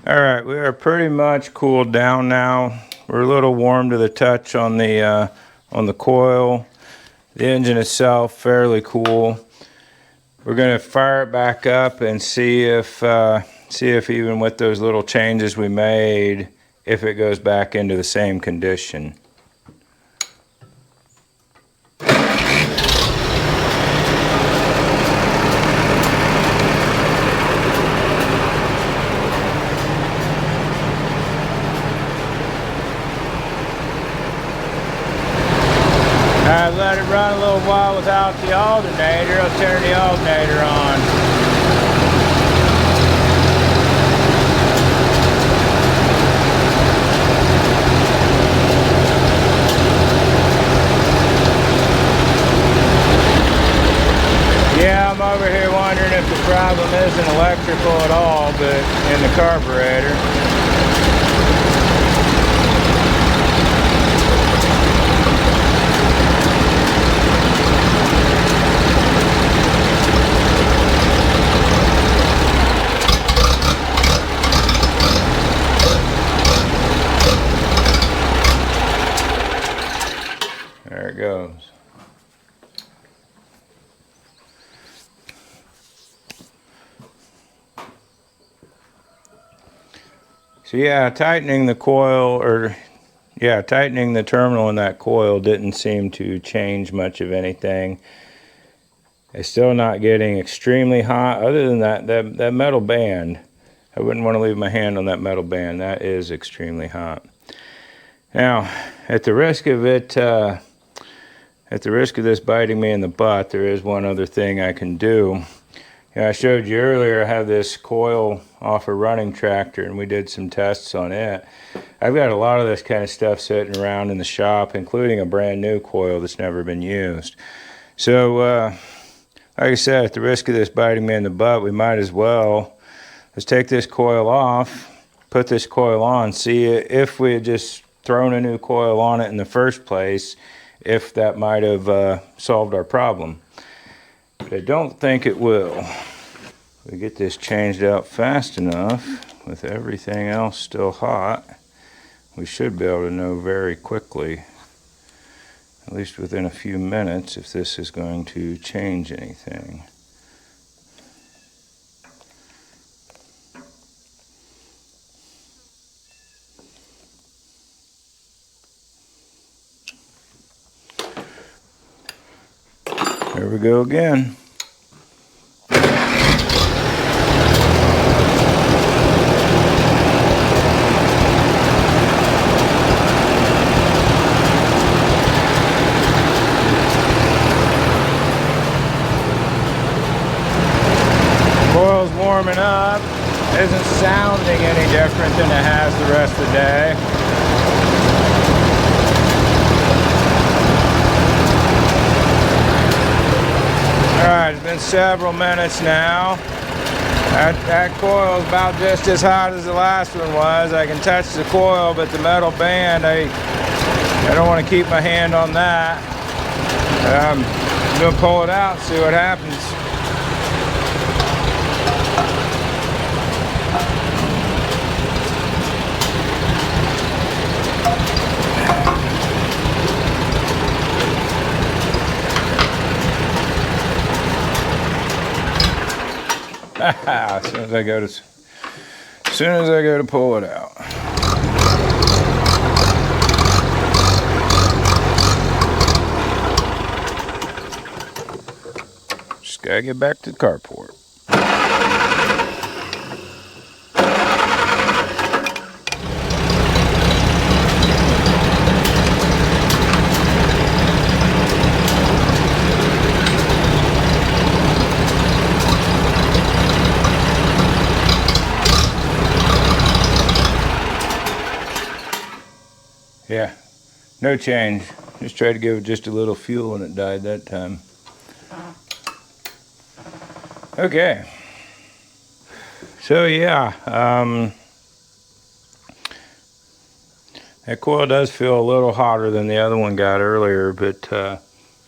All right, we are pretty much cooled down now. We're a little warm to the touch on the coil. The engine itself fairly cool. We're going to fire it back up and see if even with those little changes we made, if it goes back into the same condition. I've let it run a little while without the alternator. I'll turn the alternator on. Yeah, I'm over here wondering if the problem isn't electrical at all, but in the carburetor. There it goes. So yeah, tightening the terminal in that coil didn't seem to change much of anything. It's still not getting extremely hot. Other than that metal band, I wouldn't want to leave my hand on that metal band. That is extremely hot. Now, at the risk of this biting me in the butt, there is one other thing I can do. I showed you earlier I have this coil off a running tractor and we did some tests on it. I've got a lot of this kind of stuff sitting around in the shop, including a brand new coil that's never been used. So like I said, at the risk of this biting me in the butt, we might as well let's take this coil off, put this coil on, see if we had just thrown a new coil on it in the first place, if that might have solved our problem. But I don't think it will. If we get this changed out fast enough, with everything else still hot, we should be able to know very quickly, at least within a few minutes, if this is going to change anything. There we go again. Coil's warming up. Isn't sounding any different than it has the rest of the day. Alright, it's been several minutes now. That coil is about just as hot as the last one was. I can touch the coil, but the metal band, I don't want to keep my hand on that. I'm going to pull it out and see what happens. as soon as I go to pull it out. Just gotta get back to the carport. Yeah, no change. Just tried to give it just a little fuel and it died that time. Okay. So yeah, that coil does feel a little hotter than the other one got earlier, but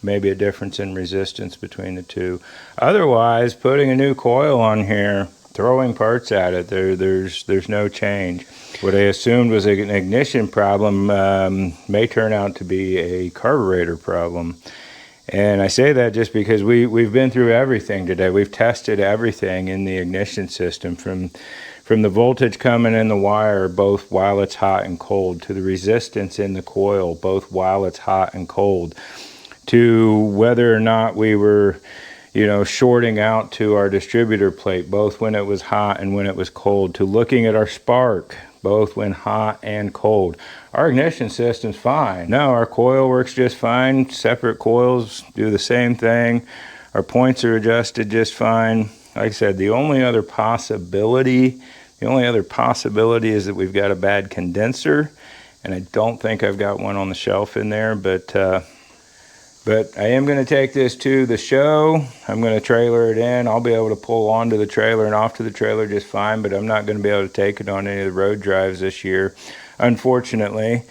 maybe a difference in resistance between the two. Otherwise, putting a new coil on here throwing parts at it. There's no change. What I assumed was an ignition problem may turn out to be a carburetor problem. And I say that just because we've been through everything today. We've tested everything in the ignition system, from the voltage coming in the wire, both while it's hot and cold, to the resistance in the coil, both while it's hot and cold, to whether or not we were, you know, shorting out to our distributor plate, both when it was hot and when it was cold, to looking at our spark, both when hot and cold. Our ignition system's fine. No, our coil works just fine. Separate coils do the same thing. Our points are adjusted just fine. Like I said, the only other possibility is that we've got a bad condenser, and I don't think I've got one on the shelf in there, but I am going to take this to the show. I'm going to trailer it in. I'll be able to pull onto the trailer and off to the trailer just fine, but I'm not going to be able to take it on any of the road drives this year, unfortunately.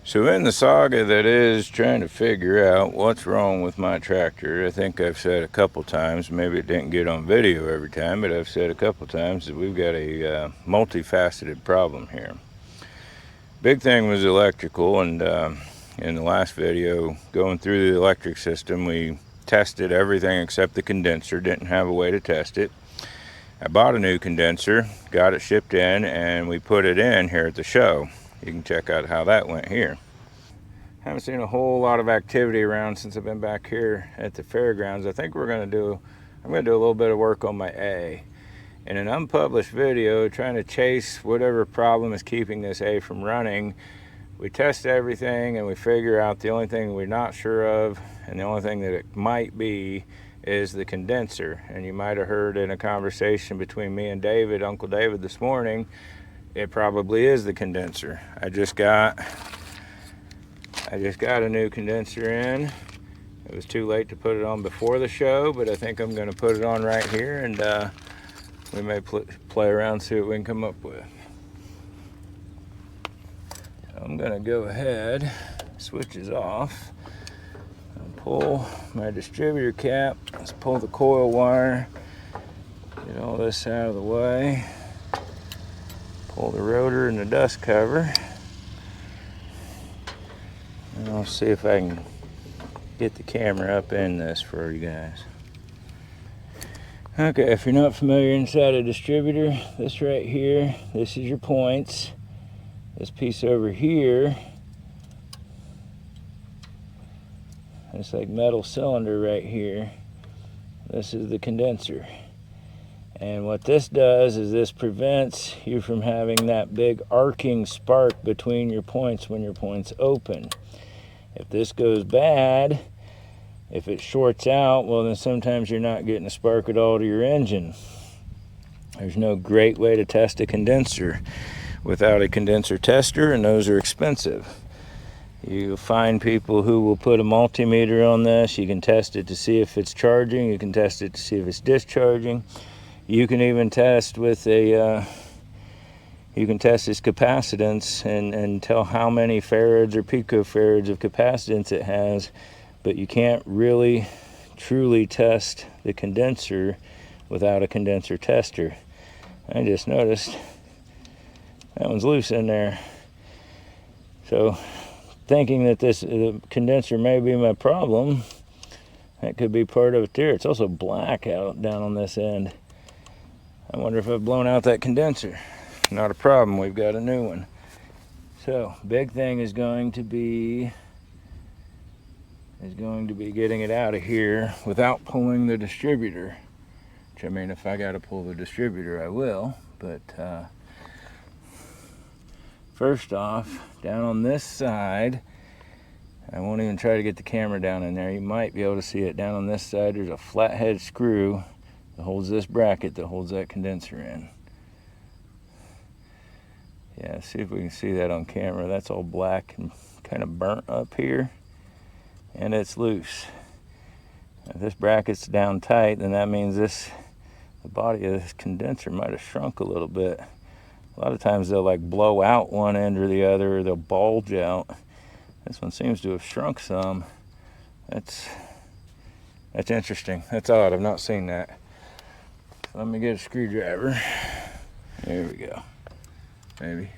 So in the saga that is trying to figure out what's wrong with my tractor, I think I've said a couple times, maybe it didn't get on video every time, but I've said a couple times that we've got a multifaceted problem here. Big thing was electrical, and in the last video, going through the electric system, we tested everything except the condenser, didn't have a way to test it. I bought a new condenser, got it shipped in, and we put it in here at the show. You can check out how that went here. Haven't seen a whole lot of activity around since I've been back here at the fairgrounds. I think I'm going to do a little bit of work on my A. In an unpublished video, trying to chase whatever problem is keeping this A from running, we test everything and we figure out the only thing we're not sure of, and the only thing that it might be, is the condenser. And you might have heard in a conversation between me and David, Uncle David, this morning, it probably is the condenser. I just got a new condenser in. It was too late to put it on before the show, but I think I'm going to put it on right here, and we may play around, see what we can come up with. So I'm going to go ahead, switch is off, and pull my distributor cap. Let's pull the coil wire, get all this out of the way. Pull the rotor and the dust cover. And I'll see if I can get the camera up in this for you guys. Okay, if you're not familiar inside a distributor, this right here, this is your points. This piece over here, this like metal cylinder right here, this is the condenser. And what this does is this prevents you from having that big arcing spark between your points when your points open. If this goes bad, if it shorts out, well then sometimes you're not getting a spark at all to your engine. There's no great way to test a condenser without a condenser tester, and those are expensive. You find people who will put a multimeter on this. You can test it to see if it's charging. You can test it to see if it's discharging. You can even test with a, you can test its capacitance and tell how many farads or picofarads of capacitance it has, but you can't really truly test the condenser without a condenser tester. I just noticed that one's loose in there. So thinking that this condenser may be my problem, that could be part of it there. It's also black out down on this end. I wonder if I've blown out that condenser. Not a problem, we've got a new one. So, big thing is going to be getting it out of here without pulling the distributor. Which, I mean, if I gotta pull the distributor, I will. But first off, down on this side, I won't even try to get the camera down in there. You might be able to see it. Down on this side, there's a flathead screw that holds this bracket that holds that condenser in. Yeah, see if we can see that on camera. That's all black and kind of burnt up here, and it's loose. If this bracket's down tight, then that means the body of this condenser might have shrunk a little bit. A lot of times they'll like blow out one end or the other, or they'll bulge out. This one seems to have shrunk some. That's interesting. That's odd. I've not seen that. Let me get a screwdriver. There we go. Maybe.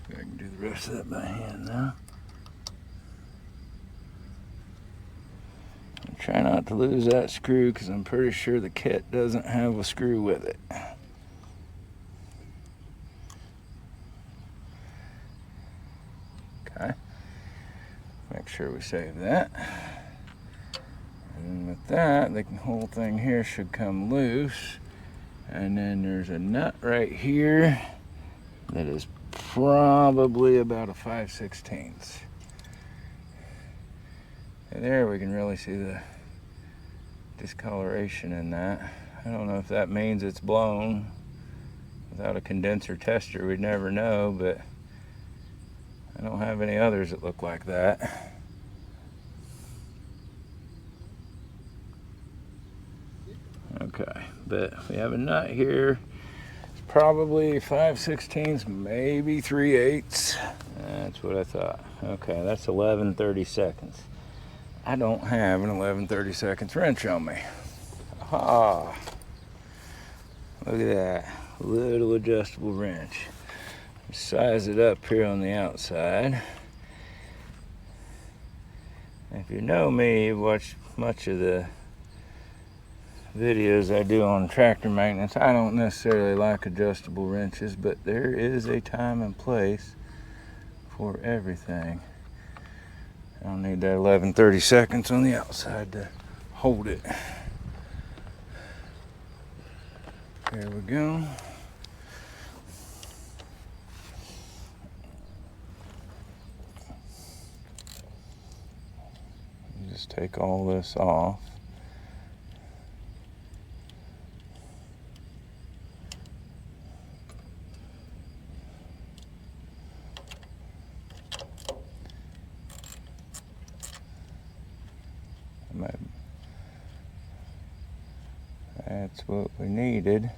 I can do the rest of that by hand now. Try not to lose that screw because I'm pretty sure the kit doesn't have a screw with it. Okay. Make sure we save that. And with that, the whole thing here should come loose. And then there's a nut right here that is probably about a 5/16. And there we can really see the discoloration in that. I don't know if that means it's blown. Without a condenser tester, we'd never know, but I don't have any others that look like that. Okay, but we have a nut here. It's probably 5/16, maybe 3/8. That's what I thought. Okay, that's 11/32. I don't have an 11/32 wrench on me. Aha! Look at that, little adjustable wrench. Size it up here on the outside. If you know me, you've watched much of the videos I do on tractor maintenance. I don't necessarily like adjustable wrenches, but there is a time and place for everything. I don't need that 11/32 on the outside to hold it. There we go. Just take all this off. That's what we needed.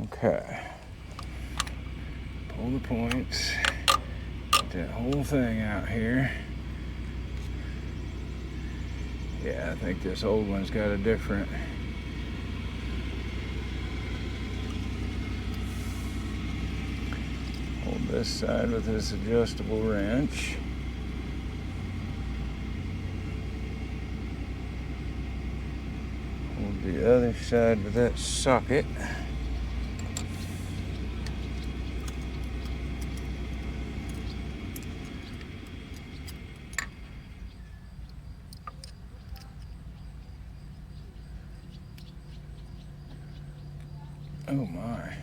Okay. Pull the points. Get that whole thing out here. Yeah, I think this old one's got a different hold this side with this adjustable wrench. Hold the other side with that socket. Oh my.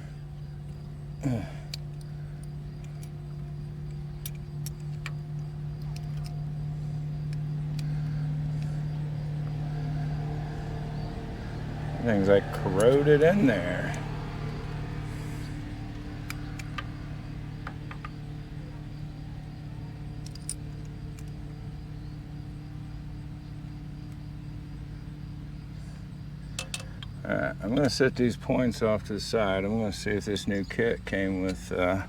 Things like corroded in there. Alright, I'm going to set these points off to the side. I'm going to see if this new kit came with a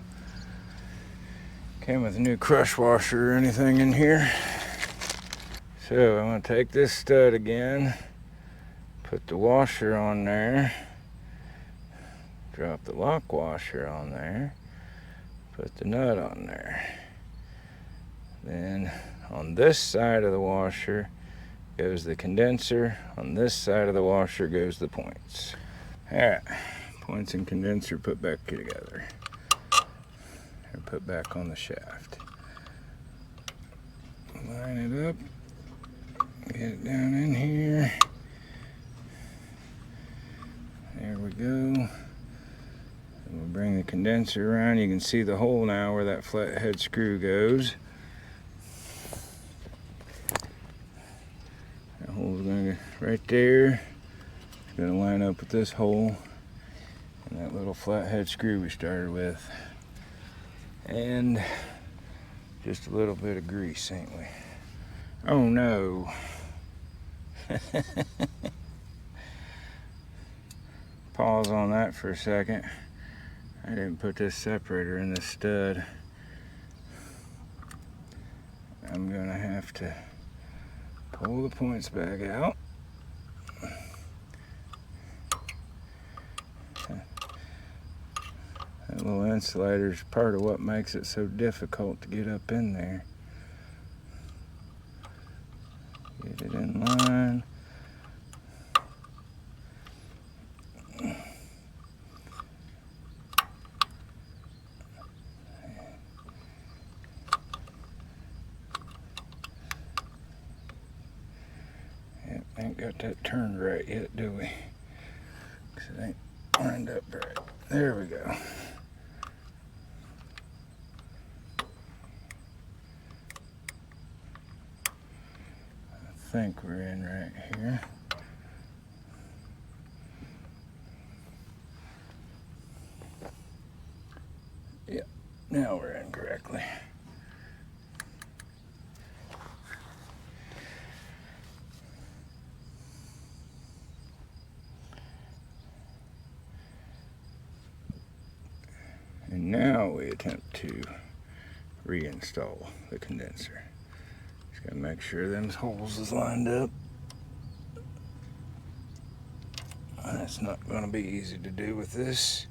new crush washer or anything in here. So I'm going to take this stud again, put the washer on there, drop the lock washer on there, put the nut on there. Then on this side of the washer goes the condenser. On this side of the washer goes the points. Alright, points and condenser put back together. And put back on the shaft. Line it up. Get it down in here. There we go. And we'll bring the condenser around. You can see the hole now where that flathead screw goes. That hole's going to go right there. It's going to line up with this hole and that little flathead screw we started with. And just a little bit of grease, ain't we? Oh no. Pause on that for a second. I didn't put this separator in the stud. I'm gonna have to pull the points back out. That little insulator is part of what makes it so difficult to get up in there. Get it in line. Yep, ain't got that turned right yet, do we? 'Cause it ain't lined up right. There we go. I think we're in right here. Yep, now we're in correctly. And now we attempt to reinstall the condenser. Just gotta make sure them holes is lined up. That's not gonna be easy to do with this.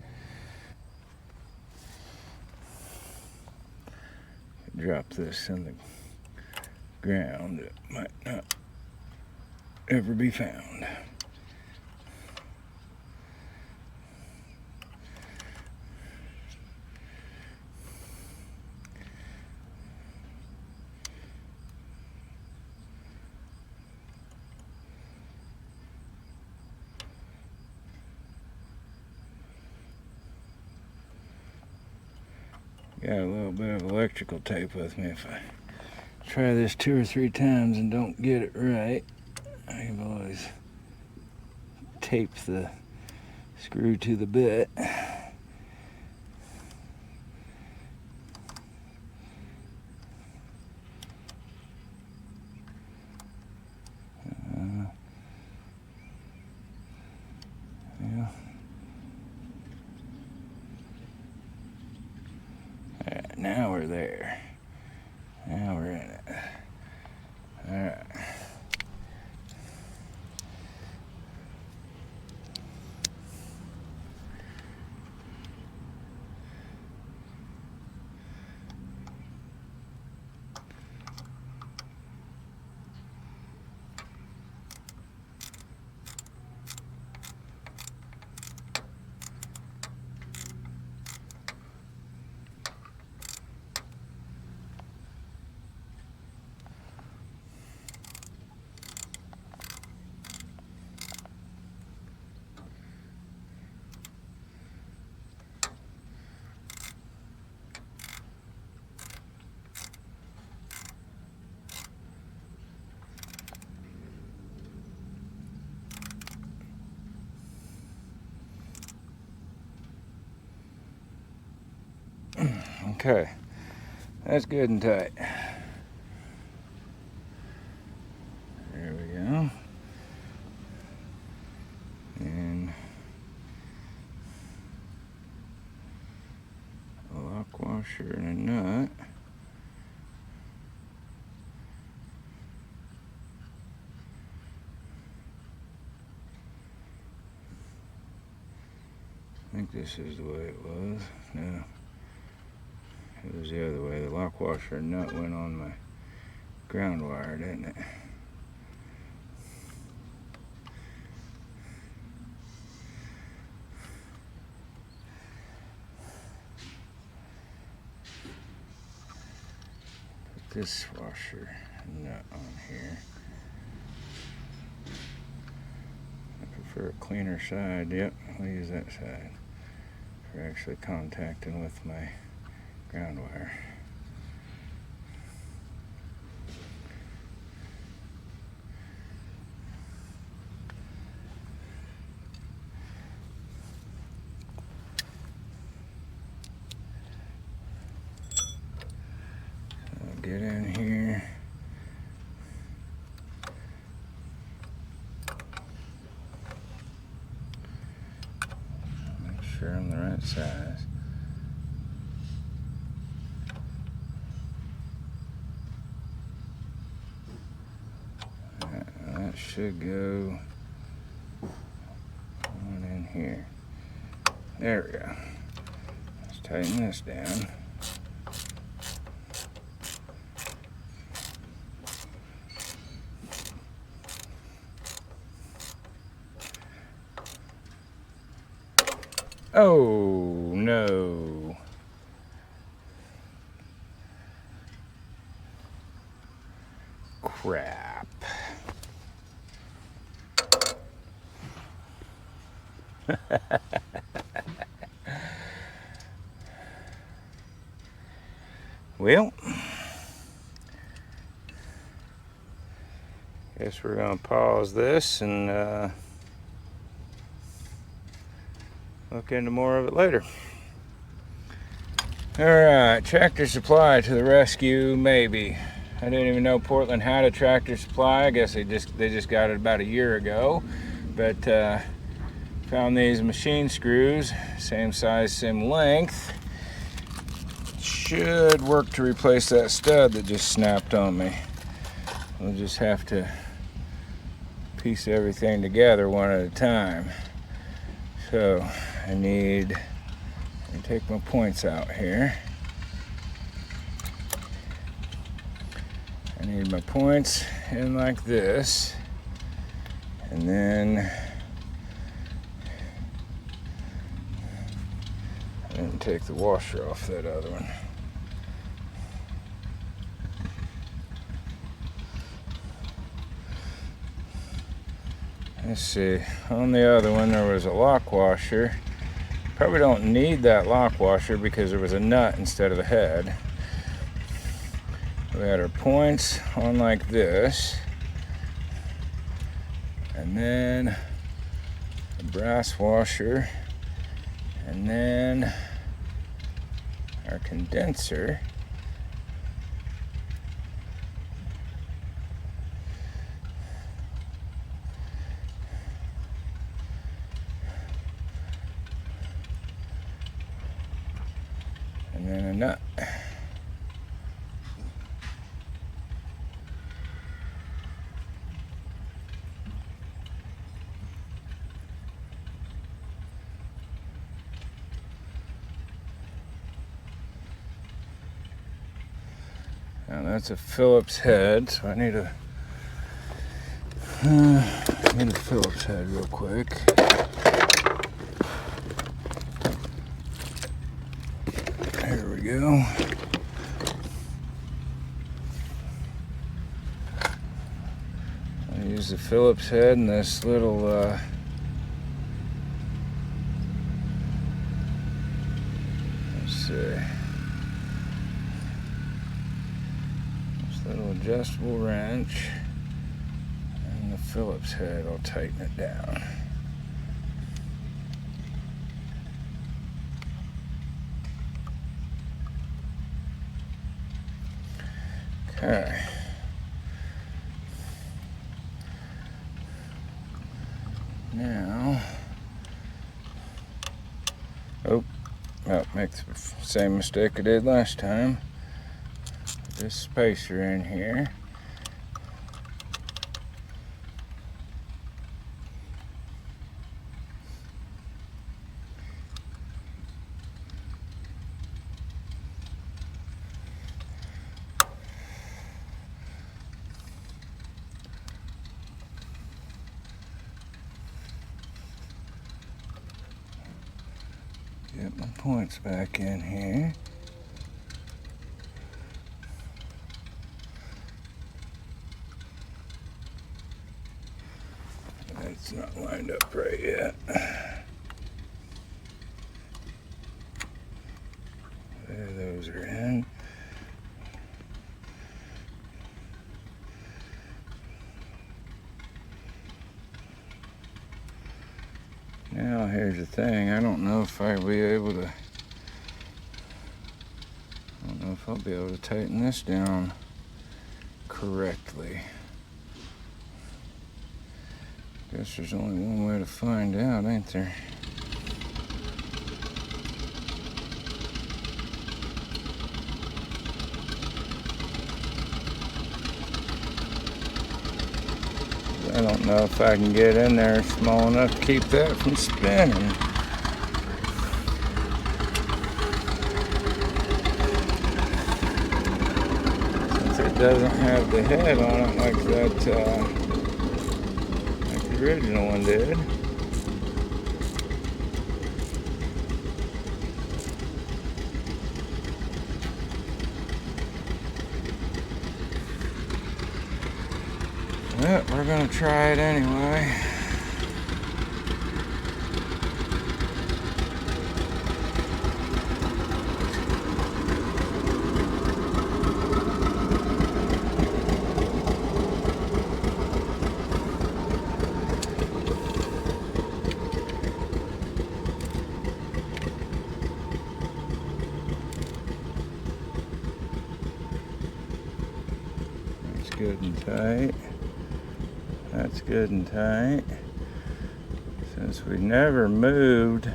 Drop this in the ground, it might not ever be found. Got a little bit of electrical tape with me. If I try this 2 or 3 times and don't get it right, I can always tape the screw to the bit. Yeah. Alright, now we're there. Now we're in it. Alright. Okay, that's good and tight. There we go. And a lock washer and a nut. I think this is the way it was. No. It was the other way. The lock washer and nut went on my ground wire, didn't it? Put this washer and nut on here. I prefer a cleaner side. Yep, I'll use that side for actually contacting with my ground wire. So I'll get in here. sure I'm the right size. That should go on in here. There we go. Let's tighten this down. Oh no. Crap. Well, guess we're gonna pause this and look into more of it later. Alright, Tractor Supply to the rescue, maybe. I didn't even know Portland had a Tractor Supply. I guess they just got it about a year ago. But found these machine screws, same size, same length. Should work to replace that stud that just snapped on me. We'll just have to piece everything together one at a time. So I need to take my points out here. I need my points in like this, and then take the washer off that other one. Let's see, on the other one there was a lock washer. Probably don't need that lock washer because there was a nut instead of a head. We had our points on like this, and then a brass washer, and then our condenser. And then a nut. Now that's a Phillips head, so I need a Phillips head real quick. There we go. I use the Phillips head and this little let's see. Little adjustable wrench and the Phillips head, I'll tighten it down. Okay. Now, make the same mistake I did last time. This spacer in here. Get my points back in here. It's not lined up right yet. There, those are in. Now here's the thing, I don't know if I'll be able to tighten this down correctly. Guess there's only one way to find out, ain't there? I don't know if I can get in there small enough to keep that from spinning. Since it doesn't have the head on it like that, like the original one did. But we're gonna try it anyway. That's good and tight. That's good and tight. Since we never moved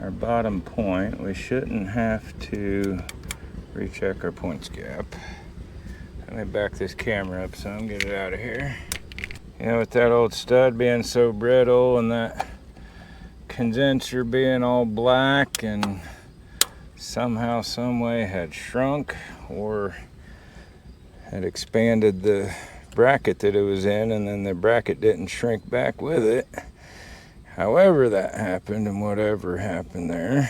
our bottom point, we shouldn't have to recheck our points gap. Let me back this camera up some, get it out of here. You know, with that old stud being so brittle and that condenser being all black and somehow, some way had shrunk or had expanded the bracket that it was in, and then the bracket didn't shrink back with it. However that happened and whatever happened there,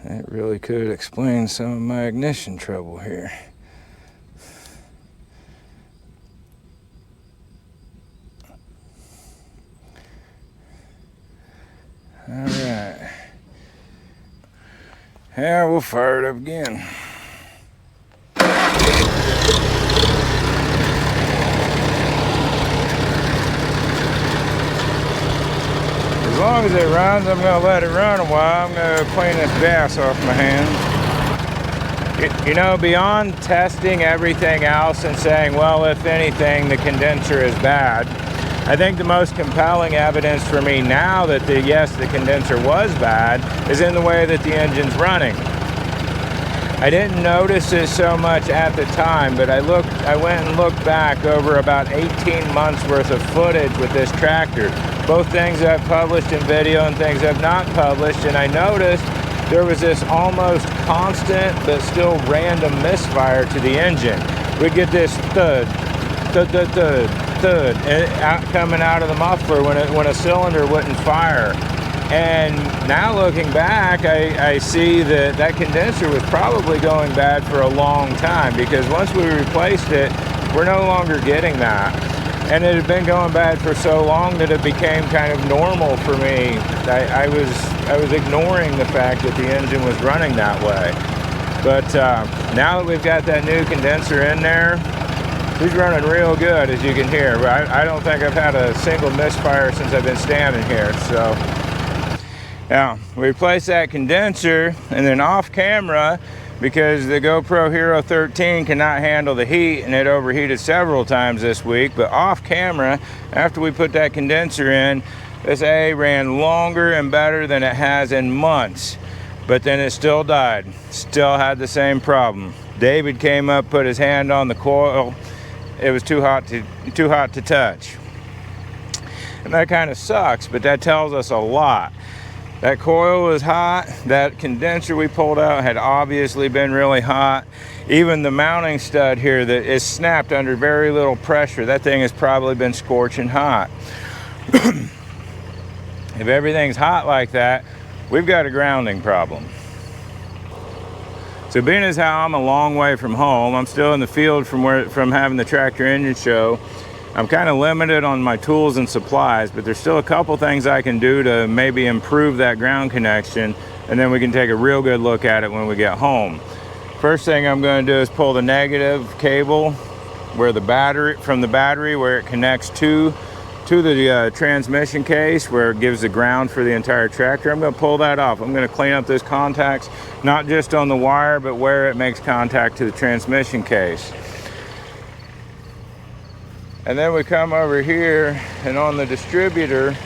that really could explain some of my ignition trouble here. All right. Yeah, we'll fire it up again. As long as it runs, I'm going to let it run a while. I'm going to clean this gas off my hand. You know, beyond testing everything else and saying, well, if anything, the condenser is bad, I think the most compelling evidence for me now that yes, the condenser was bad is in the way that the engine's running. I didn't notice it so much at the time, but I went and looked back over about 18 months worth of footage with this tractor. Both things I've published in video and things I've not published, and I noticed there was this almost constant but still random misfire to the engine. We'd get this thud, thud, thud, thud, thud, coming out of the muffler when a cylinder wouldn't fire. And now looking back, I see that condenser was probably going bad for a long time, because once we replaced it, we're no longer getting that. And it had been going bad for so long that it became kind of normal for me. I was ignoring the fact that the engine was running that way. But now that we've got that new condenser in there, he's running real good, as you can hear. I don't think I've had a single misfire since I've been standing here. So now we replaced that condenser, and then off camera, because the GoPro Hero 13 cannot handle the heat, and it overheated several times this week, but off camera, after we put that condenser in, this A ran longer and better than it has in months, but then it still died. Still had the same problem. David came up, put his hand on the coil. It was too hot to touch. And that kind of sucks, but that tells us a lot. That coil was hot. That condenser we pulled out had obviously been really hot. Even the mounting stud here that is snapped under very little pressure, that thing has probably been scorching hot. If everything's hot like that, we've got a grounding problem. So being as how I'm a long way from home, I'm still in the field from having the tractor engine show, I'm kind of limited on my tools and supplies, but there's still a couple things I can do to maybe improve that ground connection, and then we can take a real good look at it when we get home. First thing I'm going to do is pull the negative cable where from the battery where it connects to the transmission case, where it gives the ground for the entire tractor. I'm going to pull that off. I'm going to clean up those contacts, not just on the wire, but where it makes contact to the transmission case. And then we come over here, and on the distributor,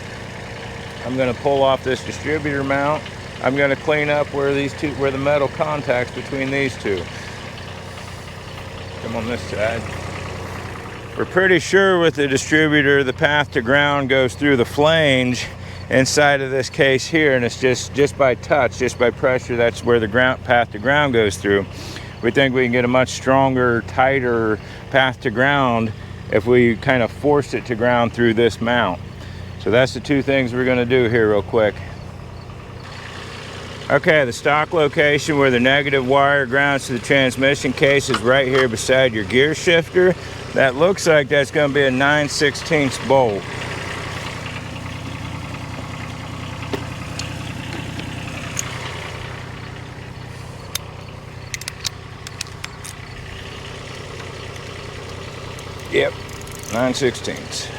I'm going to pull off this distributor mount. I'm going to clean up where the metal contacts between these two. Come on this side. We're pretty sure with the distributor the path to ground goes through the flange inside of this case here, and it's just by touch, just by pressure, that's where the path to ground goes through. We think we can get a much stronger, tighter path to ground if we kind of force it to ground through this mount. So that's the two things we're going to do here real quick. Okay, the stock location where the negative wire grounds to the transmission case is right here beside your gear shifter. That looks like that's going to be a 9/16 bolt. Yep, 9/16.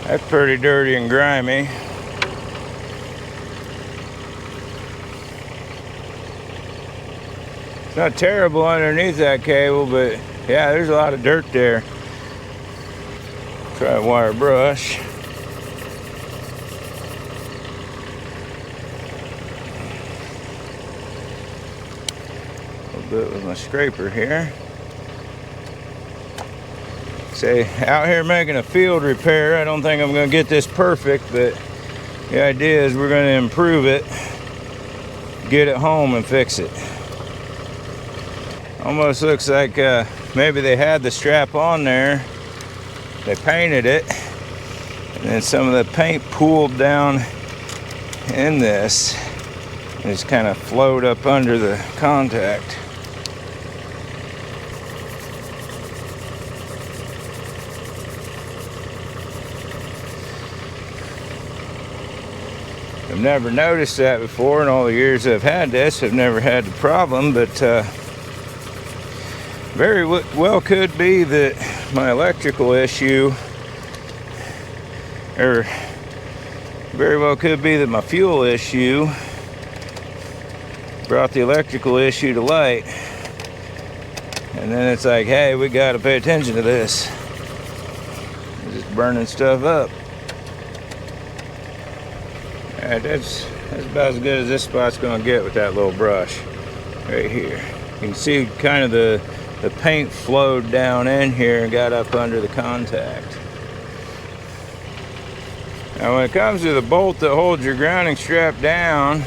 That's pretty dirty and grimy. It's not terrible underneath that cable, but yeah, there's a lot of dirt there. Try a wire brush. A little bit with my scraper here. Say, out here making a field repair, I don't think I'm going to get this perfect, but the idea is we're going to improve it, get it home and fix it. Almost looks like maybe they had the strap on there, they painted it, and then some of the paint pooled down in this and just kind of flowed up under the contact. I've never noticed that before in all the years I've had this. I've never had the problem, but very well could be that my electrical issue, or very well could be that my fuel issue brought the electrical issue to light. And then it's like, hey, we got to pay attention to this. It's just burning stuff up. Alright, that's about as good as this spot's going to get with that little brush right here. You can see kind of the paint flowed down in here and got up under the contact. Now when it comes to the bolt that holds your grounding strap down,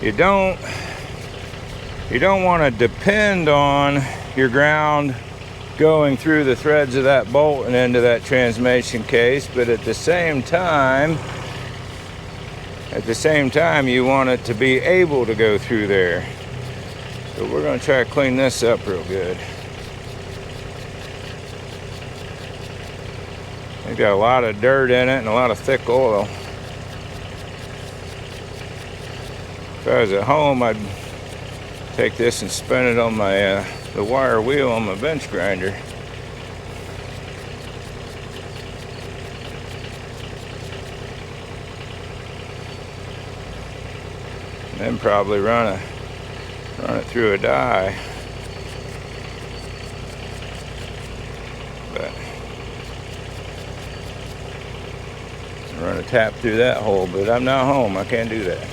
you don't want to depend on your ground going through the threads of that bolt and into that transmission case, but at the same time you want it to be able to go through there. So we're going to try to clean this up real good. It's got a lot of dirt in it and a lot of thick oil. If I was at home, I'd take this and spin it on my the wire wheel on my bench grinder. And then probably run it through a die. But run a tap through that hole, but I'm not home, I can't do that.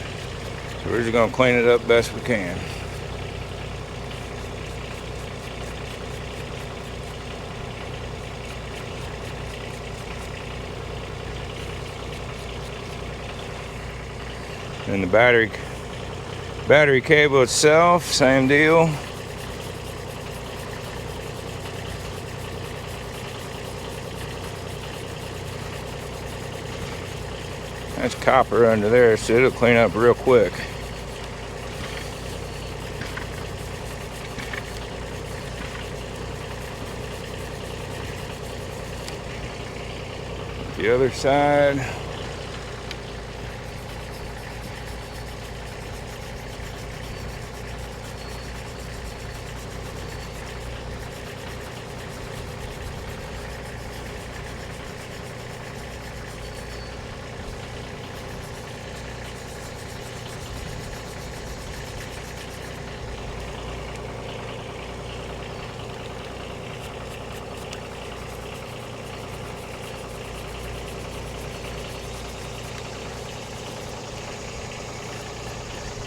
So we're just gonna clean it up best we can. And the battery cable itself, same deal. That's copper under there, so it'll clean up real quick. The other side.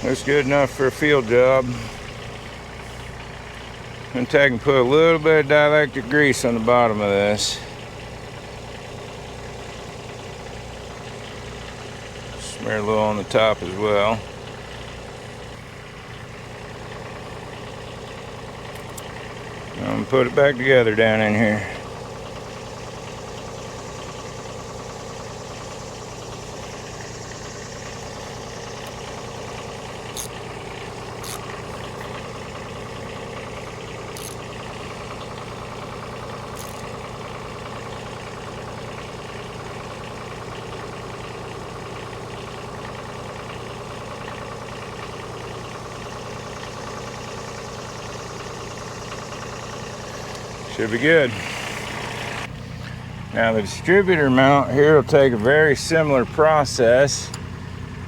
Looks good enough for a field job. I'm going to take and put a little bit of dielectric grease on the bottom of this. Smear a little on the top as well. I'm going to put it back together down in here. Should be good. Now the distributor mount here will take a very similar process,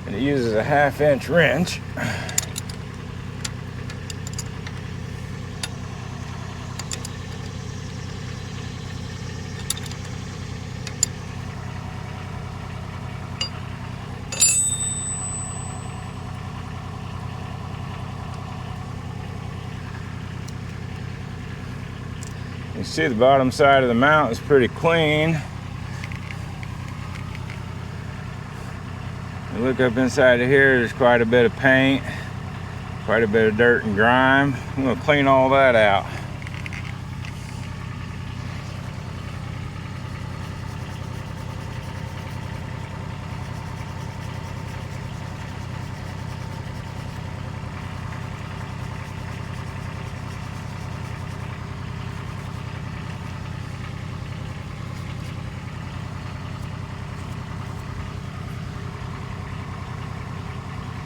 and it uses a 1/2 inch wrench. You see the bottom side of the mount is pretty clean. You look up inside of here, there's quite a bit of paint, quite a bit of dirt and grime. I'm going to clean all that out.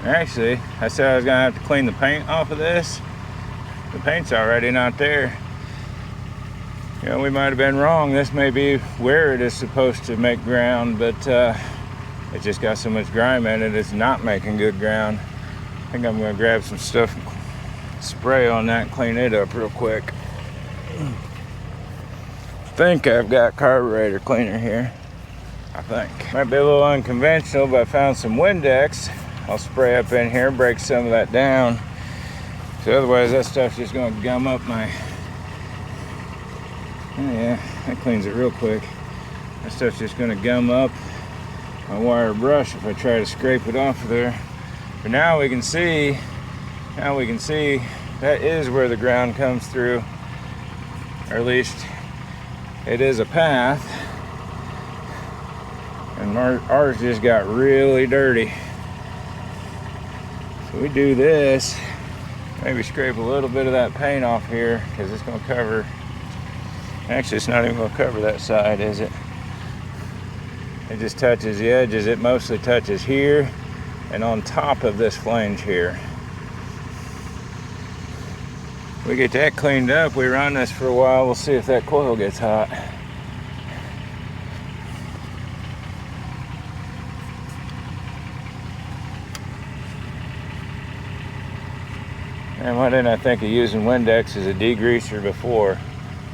Actually, I said I was gonna have to clean the paint off of this. The paint's already not there. You know, we might have been wrong. This may be where it is supposed to make ground, but it just got so much grime in it, it's not making good ground. I think I'm gonna grab some stuff and spray on that and clean it up real quick. I think I've got carburetor cleaner here. I think. Might be a little unconventional, but I found some Windex. I'll spray up in here, break some of that down. So otherwise that stuff's just gonna gum up my, oh yeah, that cleans it real quick. That stuff's just gonna gum up my wire brush if I try to scrape it off of there. But now we can see that is where the ground comes through, or at least it is a path. And ours just got really dirty. So we do this, maybe scrape a little bit of that paint off here, because it's going to cover, actually it's not even going to cover that side, is it? It just touches the edges. It mostly touches here and on top of this flange here. We get that cleaned up, we run this for a while, we'll see if that coil gets hot. And why didn't I think of using Windex as a degreaser before?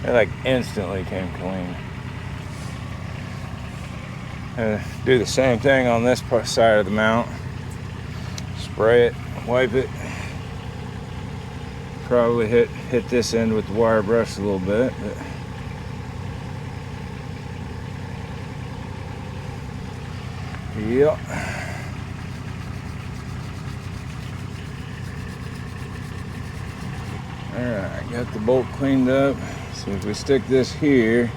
It like instantly came clean. Do the same thing on this side of the mount. Spray it, wipe it. Probably hit this end with the wire brush a little bit. But yep. Alright, got the bolt cleaned up. So if we stick this here,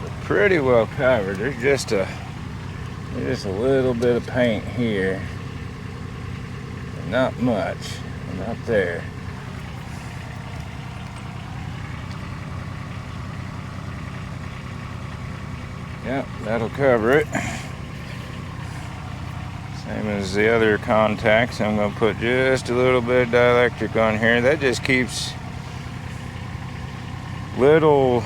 we're pretty well covered. There's just a little bit of paint here. But not much. Not there. Yep, that'll cover it. Same as the other contacts. I'm going to put just a little bit of dielectric on here. That just keeps little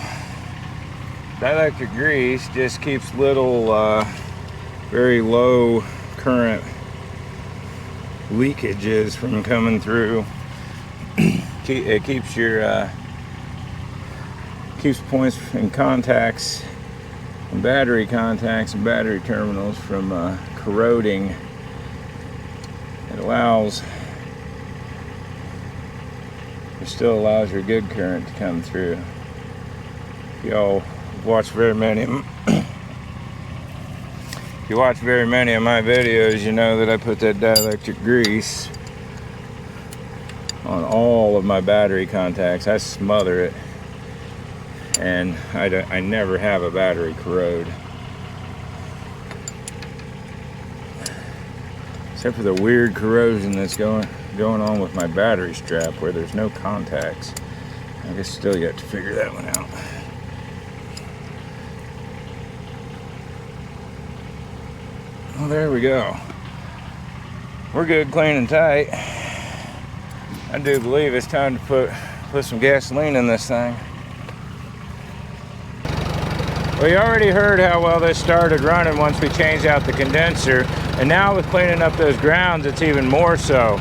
dielectric grease, just keeps little very low current leakages from coming through. It keeps your keeps points and contacts and battery contacts and battery terminals from corroding still allows your good current to come through. If y'all watch very many of them, if you watch very many of my videos, you know that I put that dielectric grease on all of my battery contacts. I smother it, and I never have a battery corrode. Except for the weird corrosion that's going on with my battery strap where there's no contacts. I guess still yet to figure that one out. Well, there we go. We're good, clean and tight. I do believe it's time to put some gasoline in this thing. Well, you already heard how well this started running once we changed out the condenser, and now with cleaning up those grounds, it's even more so.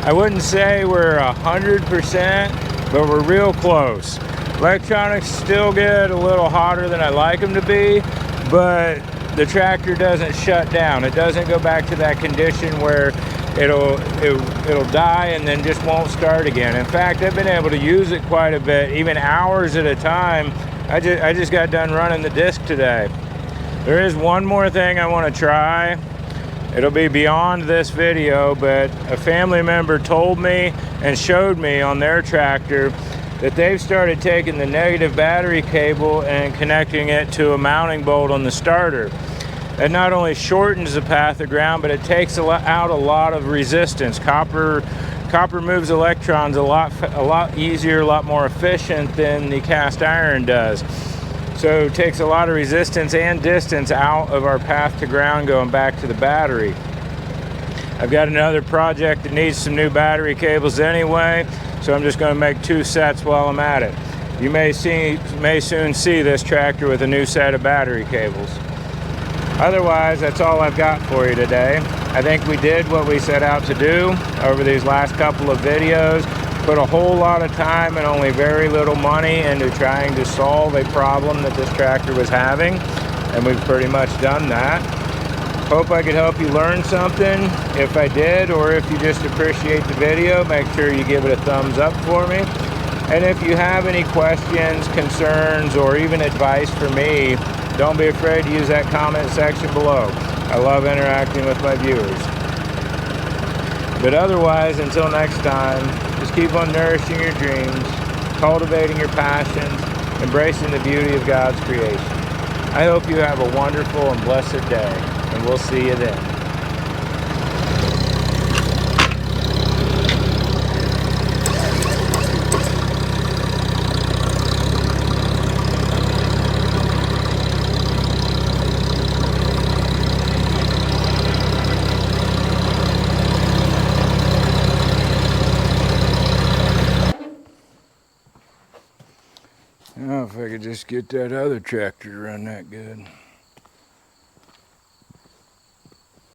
I wouldn't say we're 100%, but we're real close. Electronics still get a little hotter than I like them to be, but the tractor doesn't shut down. It doesn't go back to that condition where it'll die and then just won't start again. In fact, I've been able to use it quite a bit, even hours at a time. I just got done running the disc today. There is one more thing I want to try. It'll be beyond this video, but a family member told me and showed me on their tractor that they've started taking the negative battery cable and connecting it to a mounting bolt on the starter. It not only shortens the path of ground, but it takes out a lot of resistance. Copper moves electrons a lot easier, a lot more efficient than the cast iron does. So it takes a lot of resistance and distance out of our path to ground going back to the battery. I've got another project that needs some new battery cables anyway, so I'm just going to make 2 sets while I'm at it. You may soon see this tractor with a new set of battery cables. Otherwise, that's all I've got for you today. I think we did what we set out to do over these last couple of videos. Put a whole lot of time and only very little money into trying to solve a problem that this tractor was having, and we've pretty much done that. Hope I could help you learn something. If I did, or if you just appreciate the video, make sure you give it a thumbs up for me. And if you have any questions, concerns, or even advice for me, don't be afraid to use that comment section below. I love interacting with my viewers. But otherwise, until next time, just keep on nourishing your dreams, cultivating your passions, embracing the beauty of God's creation. I hope you have a wonderful and blessed day, and we'll see you then. Oh, if I could just get that other tractor to run that good.